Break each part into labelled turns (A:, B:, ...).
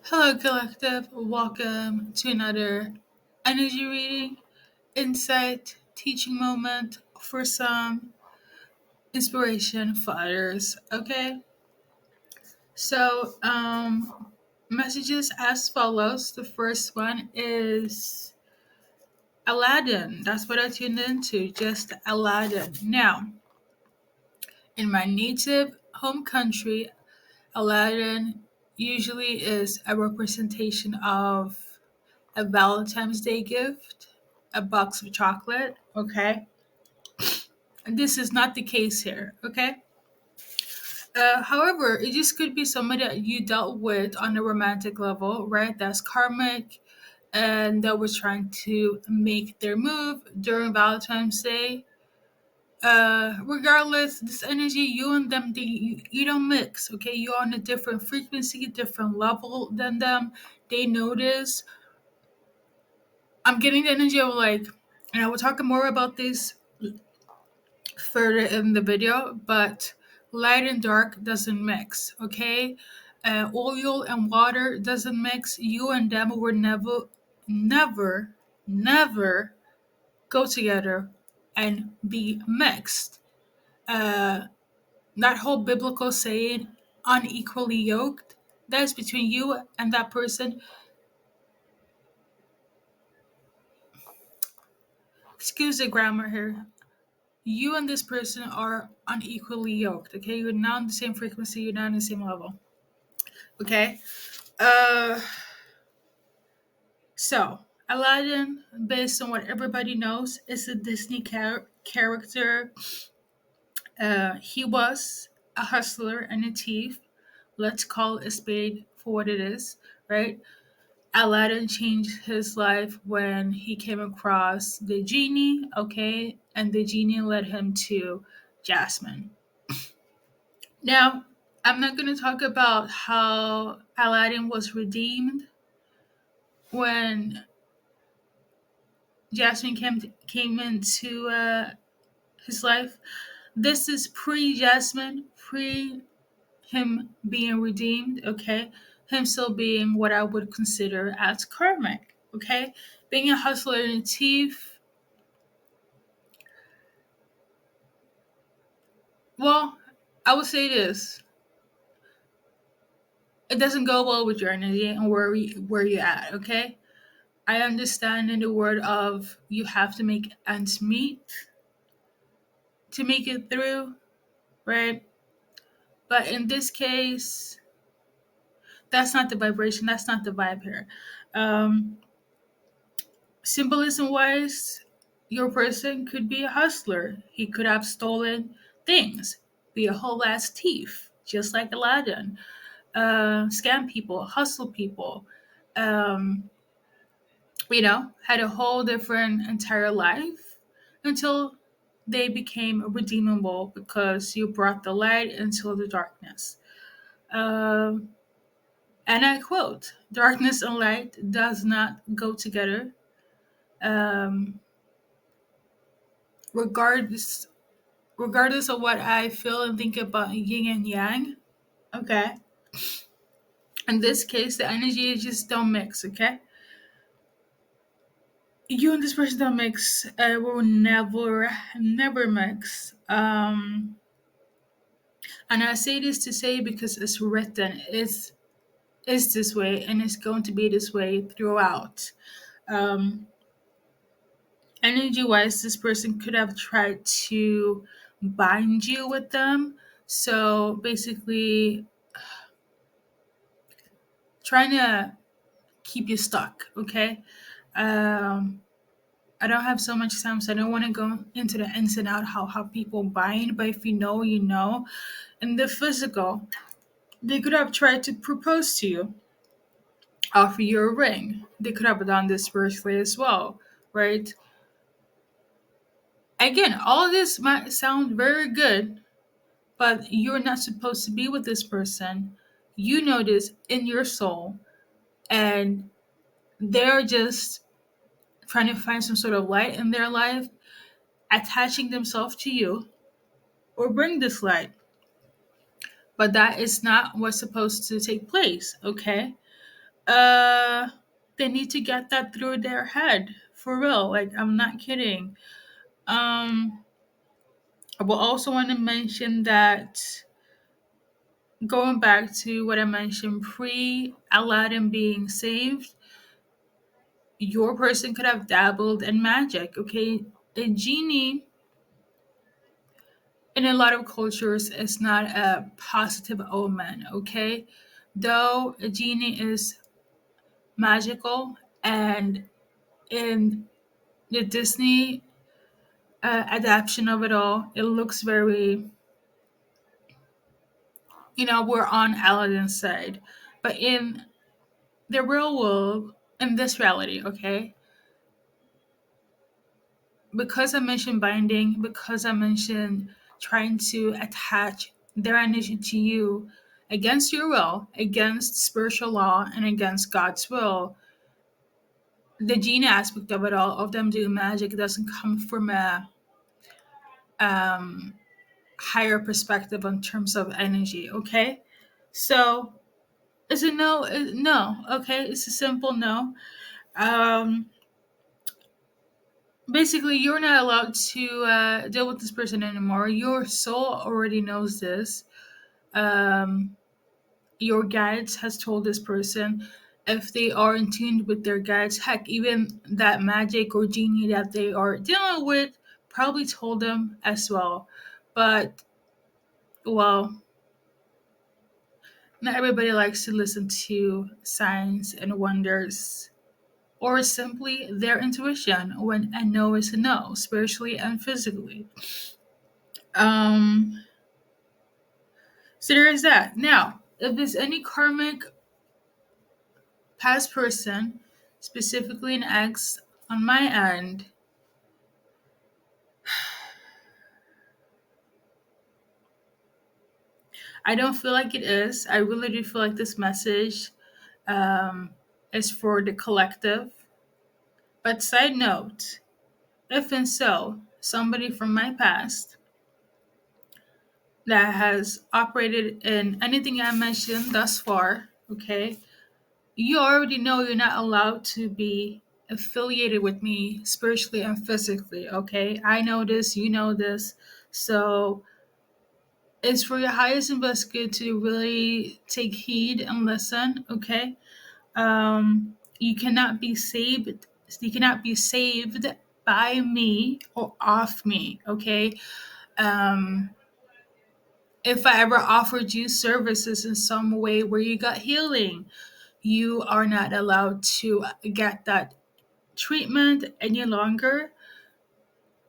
A: Hello, Collective. Welcome to another energy reading, insight, teaching moment for some, inspiration for others. Okay, so messages as follows. The first one is Aladdin. That's what I tuned into, just Aladdin. Now, in my native home country, Aladdin usually is a representation of a Valentine's Day gift, a box of chocolate, okay? This is not the case here, okay? However, it just could be somebody that you dealt with on a romantic level, right? That's karmic, and that was trying to make their move during Valentine's Day. Regardless, this energy, you and them, you don't mix, okay? You're on a different frequency, different level than them. They notice. I'm getting the energy of like, and I will talk more about this further in the video, but light and dark doesn't mix, okay? Oil and water doesn't mix. You and them will never, never go together and be mixed. Uh, that whole biblical saying, unequally yoked, that's between you and that person. Excuse the grammar here. You and this person are unequally yoked, okay? You're not on the same frequency, you're not on the same level. Okay. Uh, so Aladdin, based on what everybody knows, is a Disney character. He was a hustler and a thief. Let's call a spade for what it is, right? Aladdin changed his life when he came across the genie, okay, and the genie led him to Jasmine. Now, I'm not going to talk about how Aladdin was redeemed when Jasmine came into his life. This is pre Jasmine, pre him being redeemed. Okay, him still being what I would consider as karmic. Okay, being a hustler and a thief. Well, I would say this: it doesn't go well with your energy and where you're at. Okay, I understand in the word of you have to make ends meet to make it through, right? But in this case, that's not the vibration. That's not the vibe here. Um, Symbolism wise, your person could be a hustler. He could have stolen things, be a whole ass thief, just like Aladdin. Scam people, hustle people. Um, had a whole different entire life until they became redeemable because you brought the light into the darkness. Um, and I quote, darkness and light does not go together. Um, regardless regardless of what I feel and think about yin and yang, okay? In this case, the energy just don't mix, okay? You and this person don't mix. Will never mix. And I say this to say because it's written. It's this way, and it's going to be this way throughout. Um, Energy wise, this person could have tried to bind you with them. So basically, trying to keep you stuck, okay? Um, I don't have so much time, so I don't want to go into the ins and out how people bind, but if you know, you know. In the physical, they could have tried to propose to you, offer you a ring. They could have done this virtually as well, right? Again, all this might sound very good, but you're not supposed to be with this person. You know this in your soul, and they're just trying to find some sort of light in their life, attaching themselves to you, or bring this light. But that is not what's supposed to take place, okay? uh they need to get that through their head for real. Like, I'm not kidding. I will also want to mention that, going back to what I mentioned pre Aladdin being saved, your person could have dabbled in magic. Okay, a genie in a lot of cultures is not a positive omen. Okay, though a genie is magical, and in the Disney adaptation of it all, it looks very, we're on Aladdin's side. But in the real world, in this reality, okay, because I mentioned binding, because I mentioned trying to attach their energy to you against your will, against spiritual law, and against God's will, the genie aspect of it all, of them doing magic, doesn't come from a um, higher perspective in terms of energy, okay? So, is it no? No, okay? It's a simple no. Um, Basically, you're not allowed to deal with this person anymore. Your soul already knows this. Um, your guides has told this person, if they are in tune with their guides. Heck, even that magic or genie that they are dealing with probably told them as well. But, well, not everybody likes to listen to signs and wonders, or simply their intuition, when a no is a no, spiritually and physically. Um, so there is that. Now, if there's any karmic past person, specifically an ex, on my end, I don't feel like it is. I really do feel like this message um, is for the collective. But side note, if and so, somebody from my past that has operated in anything I mentioned thus far, okay, you already know you're not allowed to be affiliated with me spiritually and physically, okay? I know this, you know this. So it's for your highest and best good to really take heed and listen, okay? You cannot be saved. You cannot be saved by me or off me, okay? Um, if I ever offered you services in some way where you got healing, you are not allowed to get that treatment any longer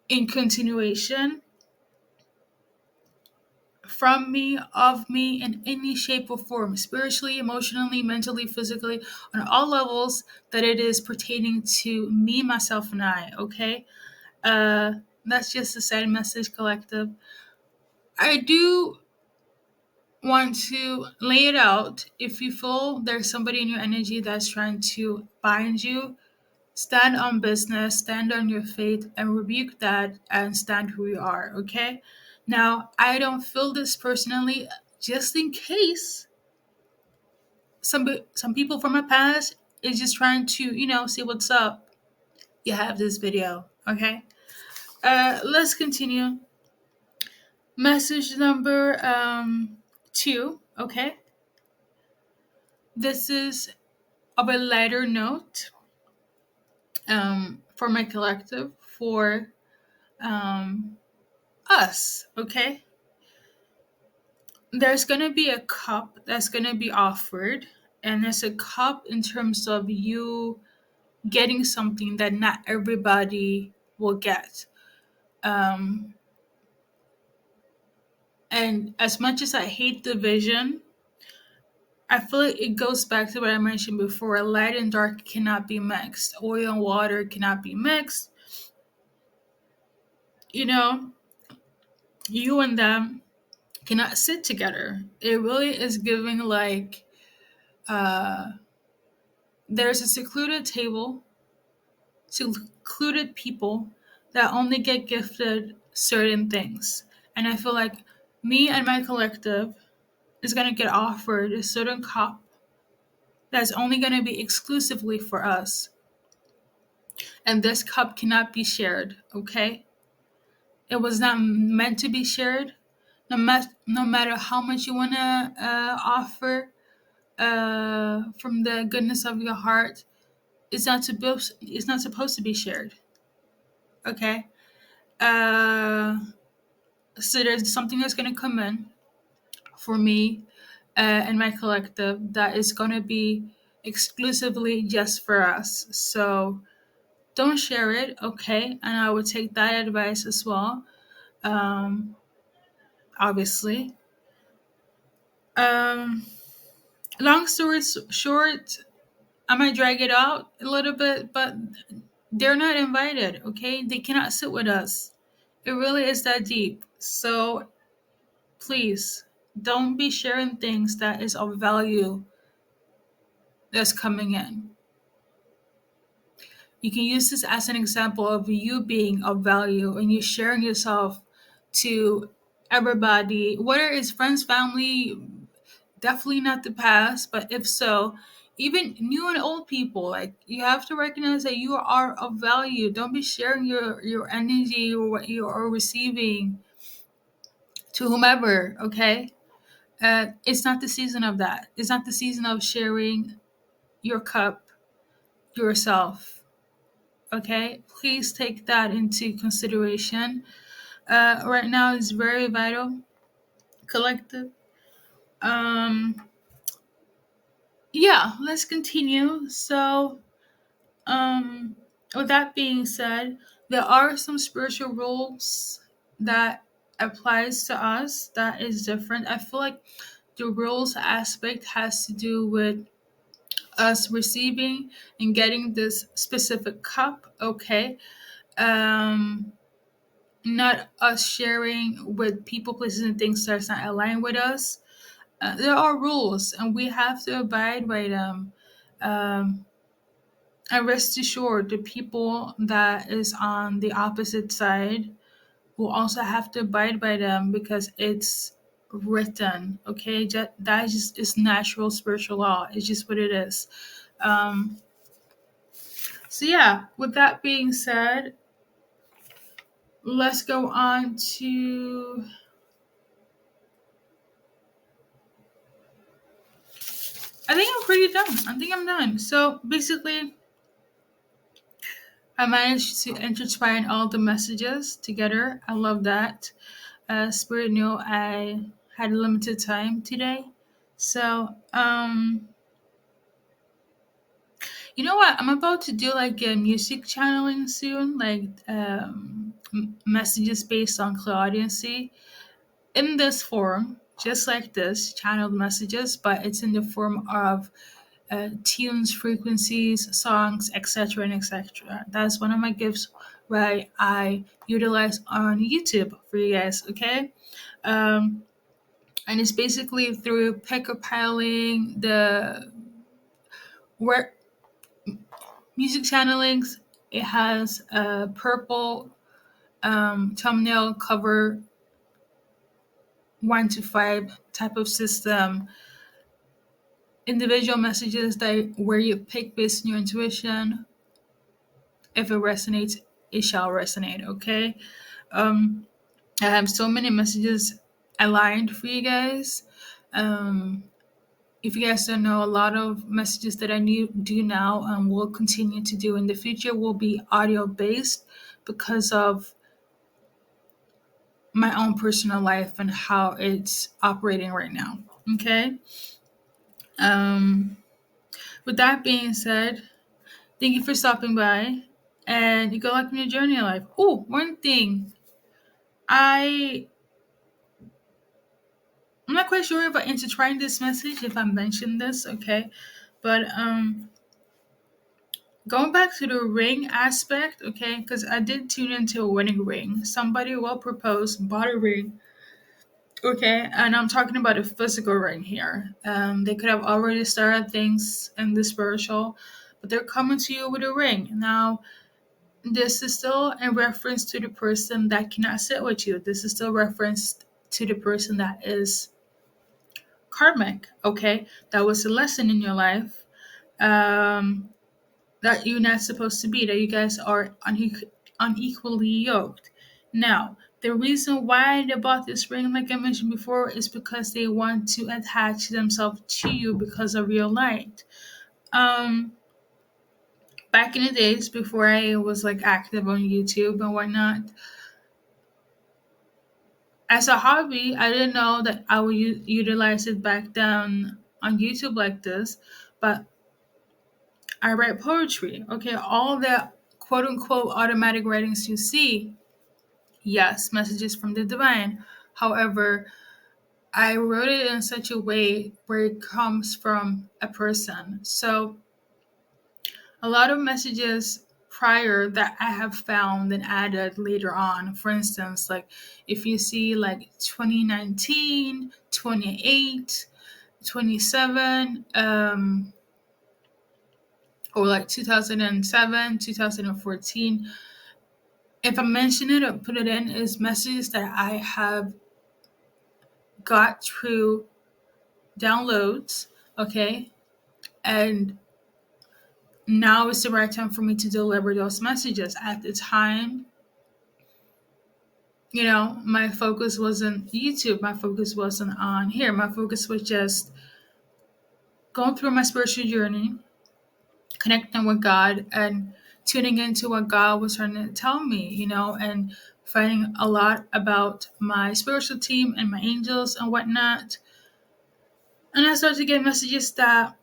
A: in continuation from me, of me, in any shape or form, spiritually, emotionally, mentally, physically, on all levels that it is pertaining to me, myself, and I, okay? Uh, that's just a side message, collective. I do want to lay it out. If you feel there's somebody in your energy that's trying to bind you, stand on business, stand on your faith, and rebuke that and stand who you are, okay? Now, I don't feel this personally, just in case some people from my past is just trying to, see what's up. You have this video, okay? Let's continue. Message number 2, okay? This is of a lighter note for my collective, for um, us, okay? There's going to be a cup that's going to be offered, and there's a cup in terms of you getting something that not everybody will get. Um, and as much as I hate division, I feel like it goes back to what I mentioned before. Light and dark cannot be mixed. Oil and water cannot be mixed. You know, you and them cannot sit together. It really is giving like uh, there's a secluded people that only get gifted certain things. And I feel like me and my collective is going to get offered a certain cup That's only going to be exclusively for us. And this cup cannot be shared, okay? It was not meant to be shared. No matter how much you want to offer from the goodness of your heart, it's not supposed to be shared, okay? Uh, so there's something that's going to come in for me and my collective that is going to be exclusively just for us. So don't share it, okay? And I would take that advice as well, obviously. Um, long story short, I might drag it out a little bit, but they're not invited, okay? They cannot sit with us. It really is that deep. So please don't be sharing things that is of value that's coming in. You can use this as an example of you being of value and you sharing yourself to everybody, whether it's friends, family, definitely not the past, but if so, even new and old people, like you have to recognize that you are of value. Don't be sharing your energy or what you are receiving to whomever, okay? It's not the season of that. It's not the season of sharing your cup yourself. Okay, please take that into consideration. Right now is very vital. Collective. Um, yeah, let's continue. So, um, with that being said, there are some spiritual rules that applies to us that is different. I feel like the rules aspect has to do with us receiving and getting this specific cup. Okay. Um, not us sharing with people, places, and things that's not aligned with us. There are rules, and we have to abide by them. Um, and rest assured, the people that is on the opposite side will also have to abide by them because it's written. Okay, that just is natural spiritual law. It's just what it is. Um, so yeah, with that being said, let's go on to. I think I'm pretty done. I think I'm done. So basically, I managed to intertwine all the messages together. I love that. Spirit knew I had limited time today. So, you know what? I'm about to do like a music channeling soon, like messages based on clairaudiency in this form, just like this, channeled messages, but it's in the form of tunes, frequencies, songs, etc., and etc. That's one of my gifts, right? I utilize on YouTube for you guys, okay? Um, and it's basically through pick compiling the where music channelings. It has a purple thumbnail cover 1 to 5 type of system. Individual messages that where you pick based on your intuition. If it resonates, it shall resonate. Okay. Um, I have so many messages aligned for you guys. Um, if you guys don't know, a lot of messages that I do now and will continue to do in the future will be audio based because of my own personal life and how it's operating right now. Okay. Um, with that being said, thank you for stopping by and good luck in your journey in life. Oh, one thing. I I'm not quite sure if I intertwined this message, if I mentioned this, okay? But going back to the ring aspect, okay, because I did tune into a wedding ring. Somebody will propose, bought a ring, okay, and I'm talking about a physical ring here. They could have already started things in the spiritual, but they're coming to you with a ring. Now, this is still in reference to the person that cannot sit with you. This is still referenced to the person that is karmic, okay? That was a lesson in your life. um, that you're not supposed to be, that you guys are unequally yoked. Now, the reason why they bought this ring, like I mentioned before, is because they want to attach themselves to you because of your light. Um, Back in the days before I was like active on YouTube and whatnot, as a hobby, I didn't know that I would utilize it back then on YouTube like this, but I write poetry. Okay, all the quote unquote automatic writings you see, yes, messages from the divine. However, I wrote it in such a way where it comes from a person. So a lot of messages prior that I have found and added later on. For instance, like if you see like 2019, 28, 27, or like 2007, 2014, if I mention it or put it in, is messages that I have got through downloads, okay? And now is the right time for me to deliver those messages. At the time, my focus wasn't YouTube. My focus wasn't on here. My focus was just going through my spiritual journey, connecting with God, and tuning into what God was trying to tell me, and finding a lot about my spiritual team and my angels and whatnot. And I started to get messages that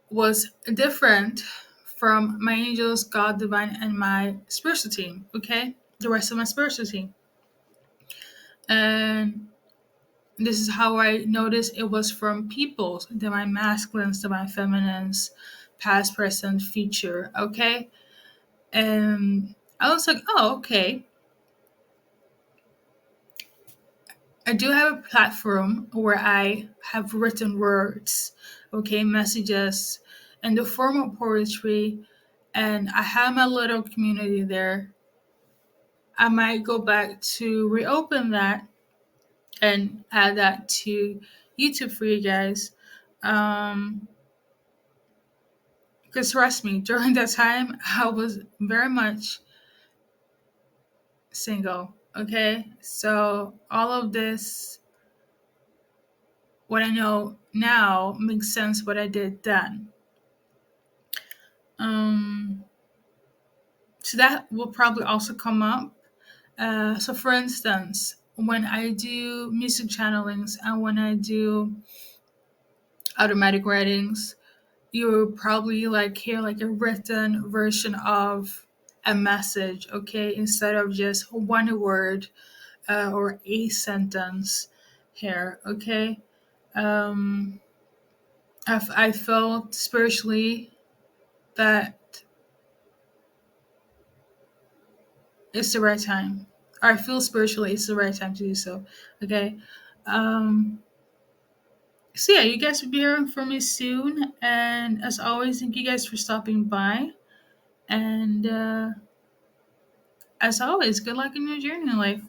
A: was different from my angels, God, divine, and my spiritual team, okay? The rest of my spiritual team. And this is how I noticed it was from people, divine masculines, divine feminines, past, present, future, okay? And I was like, oh, okay. I do have a platform where I have written words, okay, messages in the form of poetry, and I have my little community there. I might go back to reopen that and add that to YouTube for you guys. Um, because trust me, during that time, I was very much single. Okay, so all of this, what I know now, makes sense what I did then. Um, so that will probably also come up. So, for instance, when I do music channelings and when I do automatic writings, you'll probably like hear like a written version of a message, okay, instead of just one word or a sentence here, okay. Um, I felt spiritually that it's the right time. Or I feel spiritually it's the right time to do so, okay. Um, so yeah, you guys will be hearing from me soon, and as always, thank you guys for stopping by. And as always, good luck in your journey in life.